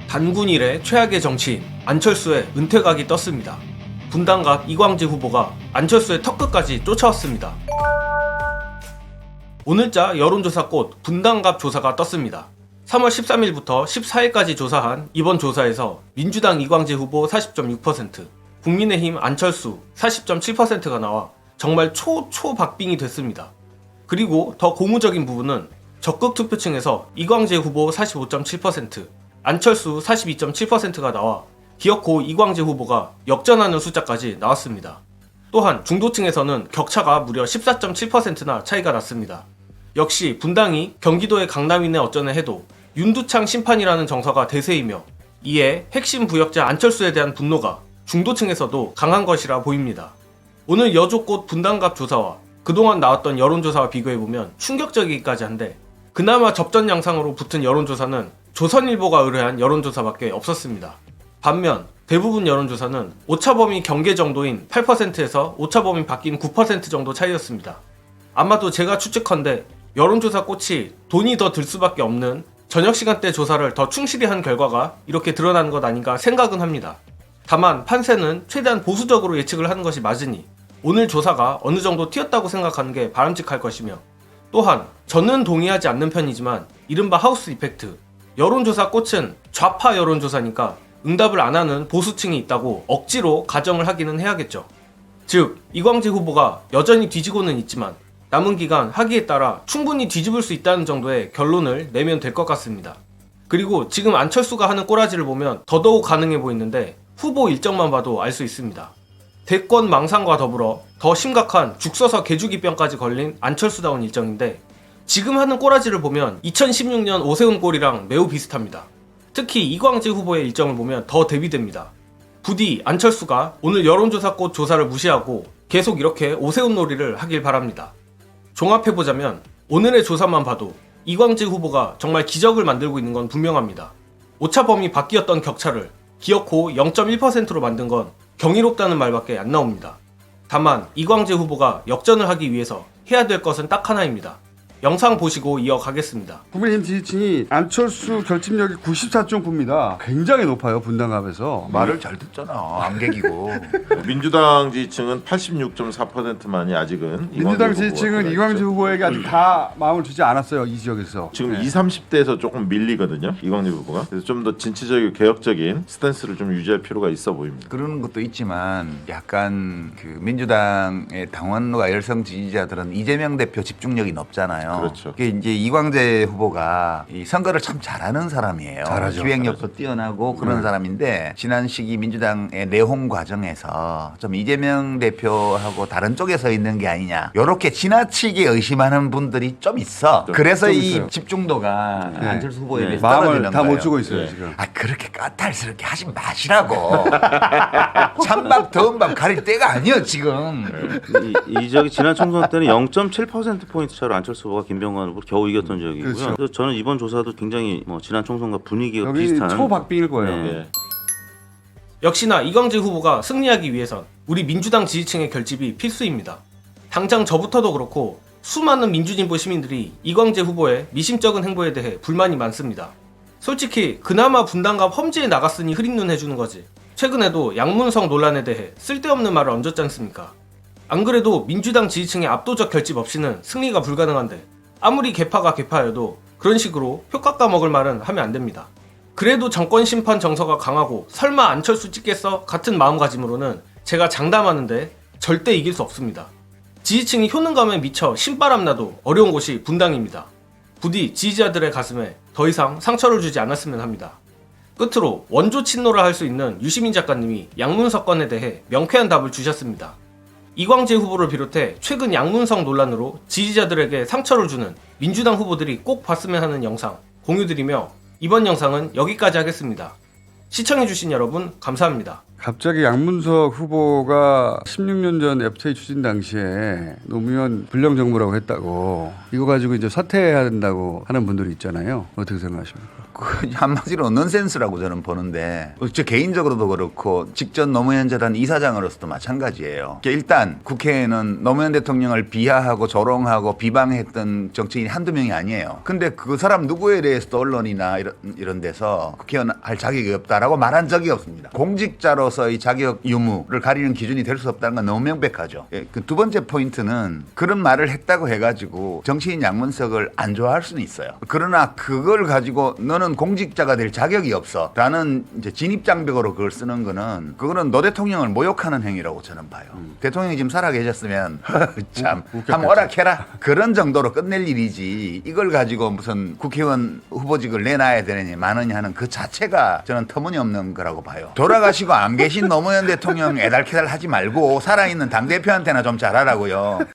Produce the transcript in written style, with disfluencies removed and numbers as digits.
단군 이래 최악의 정치인 안철수의 은퇴각이 떴습니다. 분당갑 이광재 후보가 안철수의 턱끝까지 쫓아왔습니다. 오늘자 여론조사꽃 분당갑 조사가 떴습니다. 3월 13일부터 14일까지 조사한 이번 조사에서 민주당 이광재 후보 40.6%, 국민의힘 안철수 40.7%가 나와 정말 초박빙이 됐습니다. 그리고 더 고무적인 부분은 적극 투표층에서 이광재 후보 45.7%, 안철수 42.7%가 나와 기어코 이광재 후보가 역전하는 숫자까지 나왔습니다. 또한 중도층에서는 격차가 무려 14.7%나 차이가 났습니다. 역시 분당이 경기도의 강남이네 어쩌네 해도 윤두창 심판이라는 정서가 대세이며 이에 핵심 부역자 안철수에 대한 분노가 중도층에서도 강한 것이라 보입니다. 오늘 여조꽃 분당갑 조사와 그동안 나왔던 여론조사와 비교해보면 충격적이기까지 한데 그나마 접전 양상으로 붙은 여론조사는 조선일보가 의뢰한 여론조사밖에 없었습니다. 반면 대부분 여론조사는 오차범위 경계 정도인 8%에서 오차범위 바뀐 9% 정도 차이였습니다. 아마도 제가 추측컨대 여론조사 꽃이 돈이 더 들 수밖에 없는 저녁 시간대 조사를 더 충실히 한 결과가 이렇게 드러나는 것 아닌가 생각은 합니다. 다만 판세는 최대한 보수적으로 예측을 하는 것이 맞으니 오늘 조사가 어느 정도 튀었다고 생각하는 게 바람직할 것이며 또한 저는 동의하지 않는 편이지만 이른바 하우스 이펙트, 여론조사 꽃은 좌파 여론조사니까 응답을 안 하는 보수층이 있다고 억지로 가정을 하기는 해야겠죠. 즉 이광재 후보가 여전히 뒤지고는 있지만 남은 기간 하기에 따라 충분히 뒤집을 수 있다는 정도의 결론을 내면 될 것 같습니다. 그리고 지금 안철수가 하는 꼬라지를 보면 더더욱 가능해 보이는데 후보 일정만 봐도 알 수 있습니다. 대권 망상과 더불어 더 심각한 죽서서 개주기병까지 걸린 안철수다운 일정인데 지금 하는 꼬라지를 보면 2016년 오세훈 꼴이랑 매우 비슷합니다. 특히 이광재 후보의 일정을 보면 더 대비됩니다. 부디 안철수가 오늘 여론조사꽃 조사를 무시하고 계속 이렇게 오세훈 놀이를 하길 바랍니다. 종합해보자면 오늘의 조사만 봐도 이광재 후보가 정말 기적을 만들고 있는 건 분명합니다. 오차범위 바뀌었던 격차를 기어코 0.1%로 만든 건 경이롭다는 말밖에 안 나옵니다. 다만 이광재 후보가 역전을 하기 위해서 해야 될 것은 딱 하나입니다. 영상 보시고 이어가겠습니다. 국민의힘 지지층이 안철수 결집력이 94.9입니다. 굉장히 높아요. 분당갑에서. 말을 잘 듣잖아. 안개기고. 민주당 지지층은 86.4%만이 아직은 민주당 지지층은 이광재 후보에게 아직 다 마음을 주지 않았어요. 이 지역에서. 지금 네. 20, 30대에서 조금 밀리거든요. 이광재 후보가. 그래서 좀 더 진취적이고 개혁적인 스탠스를 좀 유지할 필요가 있어 보입니다. 그러는 것도 있지만 약간 그 민주당의 당원과 열성 지지자들은 이재명 대표 집중력이 높잖아요. 그렇죠. 그게 이제 이광재 후보가 이 선거를 참 잘하는 사람이에요. 잘하죠. 기획력도 뛰어나고 그런 사람인데 지난 시기 민주당의 내홍 과정에서 좀 이재명 대표하고 다른 쪽에 서 있는 게 아니냐. 이렇게 지나치게 의심하는 분들이 좀 있어. 그래서 좀 이 있어요. 집중도가 네. 안철수 후보에 비해서 마음을 떨어지는 다 거예요. 못 주고 있어요. 네. 지금. 아 그렇게 까탈스럽게 하지 마시라고. 찬밥 더운 밥 가릴 때가 아니야 지금. 이 지역이 지난 총선 때는 0.7%포인트 차로 안철수 후보가 김병관 후보를 겨우 이겼던 지역이고요. 그렇죠. 그래서 저는 이번 조사도 굉장히 지난 총선과 분위기가 여기 비슷한 초박빙일 거예요. 네. 예. 역시나 이광재 후보가 승리하기 위해선 우리 민주당 지지층의 결집이 필수입니다. 당장 저부터도 그렇고 수많은 민주진보 시민들이 이광재 후보의 미심쩍은 행보에 대해 불만이 많습니다. 솔직히 그나마 분당갑 험지에 나갔으니 흐린눈 해주는 거지. 최근에도 양문석 논란에 대해 쓸데없는 말을 얹었지 않습니까? 안 그래도 민주당 지지층의 압도적 결집 없이는 승리가 불가능한데 아무리 개파가 개파여도 그런 식으로 표 깎아먹을 말은 하면 안 됩니다. 그래도 정권 심판 정서가 강하고 설마 안철수 찍겠어? 같은 마음가짐으로는 제가 장담하는데 절대 이길 수 없습니다. 지지층이 효능감에 미쳐 신바람 나도 어려운 곳이 분당입니다. 부디 지지자들의 가슴에 더 이상 상처를 주지 않았으면 합니다. 끝으로 원조 친노를 할 수 있는 유시민 작가님이 양문석 건에 대해 명쾌한 답을 주셨습니다. 이광재 후보를 비롯해 최근 양문석 논란으로 지지자들에게 상처를 주는 민주당 후보들이 꼭 봤으면 하는 영상 공유드리며 이번 영상은 여기까지 하겠습니다. 시청해주신 여러분 감사합니다. 갑자기 양문석 후보가 16년 전 FTA 추진 당시에 노무현 불량 정부라고 했다고 이거 가지고 이제 사퇴해야 된다고 하는 분들이 있잖아요. 어떻게 생각하십니까? 그 한마디로 넌센스라고 저는 보는데 저 개인적으로도 그렇고 직전 노무현 재단 이사장으로서도 마찬가지예요. 일단 국회에는 노무현 대통령을 비하하고 조롱하고 비방했던 정치인이 한두 명이 아니에요. 근데 그 사람 누구에 대해서도 언론이나 이런 데서 국회의원 할 자격이 없다라고 말한 적이 없습니다. 공직자로서의 자격 유무를 가리는 기준이 될 수 없다는 건 너무 명백하죠. 예, 그 두 번째 포인트는 그런 말을 했다고 해가지고 정치인 양문석을 안 좋아할 수는 있어요. 그러나 그걸 가지고 너는 공직자가 될 자격이 없어 라는 이제 진입장벽으로 그걸 쓰는 거는 그거는 노 대통령을 모욕하는 행위라고 저는 봐요. 대통령이 지금 살아계셨으면 참 한번 오락해라 그런 정도로 끝낼 일이지 이걸 가지고 무슨 국회의원 후보직을 내놔야 되느냐 마느냐 하는 그 자체가 저는 터무니없는 거라고 봐요. 돌아가시고 안 계신 노무현 대통령 애달캐달 하지 말고 살아있는 당대표한테나 좀 잘하라고요.